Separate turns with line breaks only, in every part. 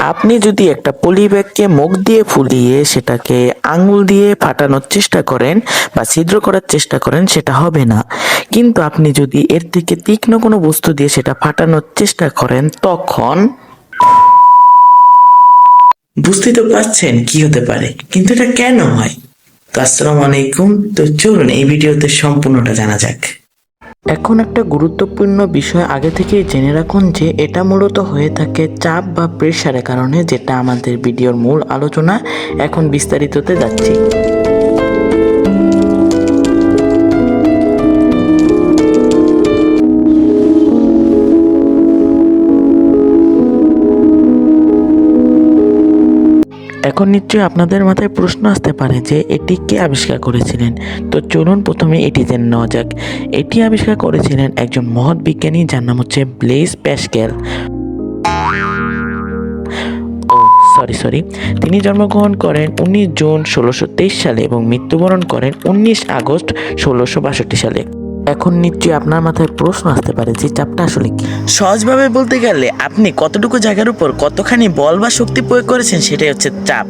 আপনি যদি একটা পলি ব্যাগকে মুখ দিয়ে ফুলিয়ে সেটাকে আঙুল দিয়ে ফাটানোর চেষ্টা করেন বা ছিদ্র করার চেষ্টা করেন, সেটা হবে না। কিন্তু আপনি যদি এর থেকে তীক্ষ্ণ কোনো বস্তু দিয়ে সেটা ফাটানোর চেষ্টা করেন, তখন বুঝতেই তো পারছেন কি হতে পারে। কিন্তু এটা কেন হয়? তো আসসালামু আলাইকুম। তো চলুন এই ভিডিওতে সম্পূর্ণটা জানা যাক। এখন একটা গুরুত্বপূর্ণ বিষয় আগে থেকেই জেনে রাখুন যে এটা মূলত হয়ে থাকে চাপ বা প্রেসারের কারণে, যেটা আমাদের ভিডিওর মূল আলোচনা। এখন বিস্তারিততে যাচ্ছি। এখন নিশ্চয়ই আপনাদের মাথায় প্রশ্ন আসতে পারে যে এটি কে আবিষ্কার করেছিলেন। তো চলুন প্রথমে এটি জেনে নেওয়া যাক। এটি আবিষ্কার করেছিলেন একজন মহৎ বিজ্ঞানী, যার নাম হচ্ছে ব্লেজ প্যাসকেল। সরি, তিনি জন্মগ্রহণ করেন 19 জুন 1623 সালে এবং মৃত্যুবরণ করেন 19 আগস্ট 1662 সালে। এখন নিশ্চয়ই আপনার মাথায় প্রশ্ন আসতে পারে যে চাপটা আসলে কি। সহজভাবে বলতে গেলে আপনি কতটুকু জায়গার উপর কতখানি বল বা শক্তি প্রয়োগ করেছেন সেটাই হচ্ছে চাপ।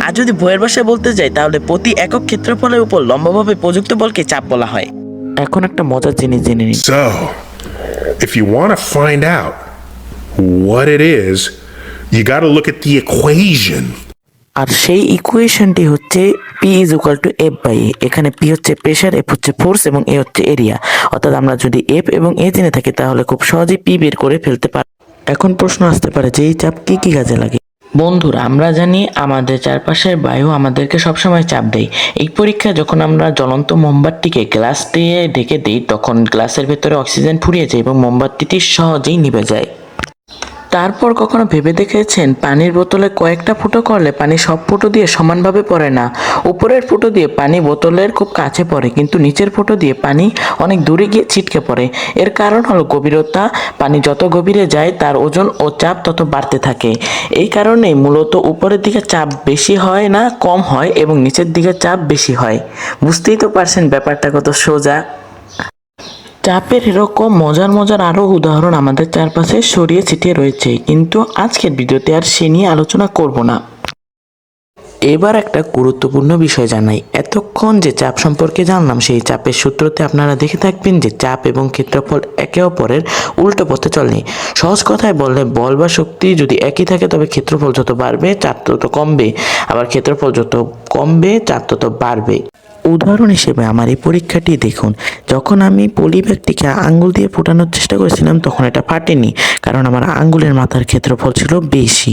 আর যদি বইয়ের ভাষায় বলতে যাই তাহলে প্রতি একক ক্ষেত্রফলের উপর লম্বভাবে প্রযুক্ত বলকে চাপ বলা হয়। এখন একটা মজার জিনিস জেনে নিন।
So, if you want to find out what it is, you got to look at the equation.
আর সেই ইকুয়েশনটি হচ্ছে P is equal to F by A. এখানে পি হচ্ছে প্রেশার, এফ হচ্ছে ফোর্স এবং এ হচ্ছে এরিয়া। অর্থাৎ আমরা যদি এফ এবং এ জেনে থাকি তাহলে খুব সহজেই পি বের করে ফেলতে পারি। এখন প্রশ্ন আসতে পারে যে এই চাপ কি কি কাজে লাগে। বন্ধুরা, আমরা জানি আমাদের চারপাশের বায়ু আমাদেরকে সবসময় চাপ দেয়। এই পরীক্ষা যখন আমরা জ্বলন্ত মোমবাতিকে গ্লাস দিয়ে ঢেকে দিই, তখন গ্লাসের ভেতরে অক্সিজেন ফুরিয়ে যায় এবং মোমবাতিটি সহজেই নিভে যায়। তারপর কখনো ভেবে দেখেছেন পানির বোতলে কয়েকটা ফুটো করলে পানি সব ফুটো দিয়ে সমানভাবে পড়ে না। উপরের ফুটো দিয়ে পানি বোতলের খুব কাছে পড়ে, কিন্তু নিচের ফুটো দিয়ে পানি অনেক দূরে গিয়ে ছিটকে পড়ে। এর কারণ হলো গভীরতা। পানি যত গভীরে যায় তার ওজন ও চাপ তত বাড়তে থাকে। এই কারণেই মূলত উপরের দিকে চাপ বেশি হয় না, কম হয়, এবং নিচের দিকে চাপ বেশি হয়। বুঝতেই তো পারছেন ব্যাপারটা কত সোজা। চাপের এরকম মজার মজার আরও উদাহরণ আমাদের চারপাশে ছড়িয়ে ছিটিয়ে রয়েছে, কিন্তু আজকের ভিডিওতে আর সে নিয়ে আলোচনা করব না। এবার একটা গুরুত্বপূর্ণ বিষয় জানাই। এতক্ষণ যে চাপ সম্পর্কে জানলাম, সেই চাপের সূত্রতে আপনারা দেখে থাকবেন যে চাপ এবং ক্ষেত্রফল একে অপরের উল্টো পথে চলে। সহজ কথায় বললে, বল বা শক্তি যদি একই থাকে তবে ক্ষেত্রফল যত বাড়বে চাপ তত কমবে, আবার ক্ষেত্রফল যত কমবে চাপ তত বাড়বে। উদাহরণ হিসেবে আমার এই পরীক্ষাটি দেখুন। যখন আমি পলি ব্যাগটিকে আঙ্গুল দিয়ে ফোটানোর চেষ্টা করেছিলাম তখন এটা ফাটেনি, কারণ আমার আঙ্গুলের মাথার ক্ষেত্রফল ছিল বেশি।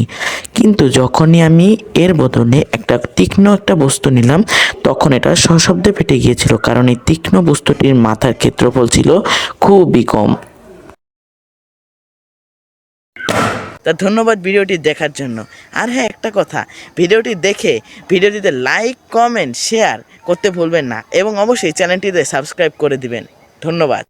কিন্তু যখনই আমি এর বদলে একটা তীক্ষ্ণ একটা বস্তু নিলাম, তখন এটা সশব্দে ফেটে গিয়েছিল, কারণ এই তীক্ষ্ণ বস্তুটির মাথার ক্ষেত্রফল ছিল খুবই কম। তা ধন্যবাদ ভিডিওটি দেখার জন্য। আর হ্যাঁ, একটা কথা, ভিডিওটি দেখে ভিডিওটিতে লাইক, কমেন্ট, শেয়ার করতে ভুলবেন না এবং অবশ্যই চ্যানেলটিতে সাবস্ক্রাইব করে দিবেন। ধন্যবাদ।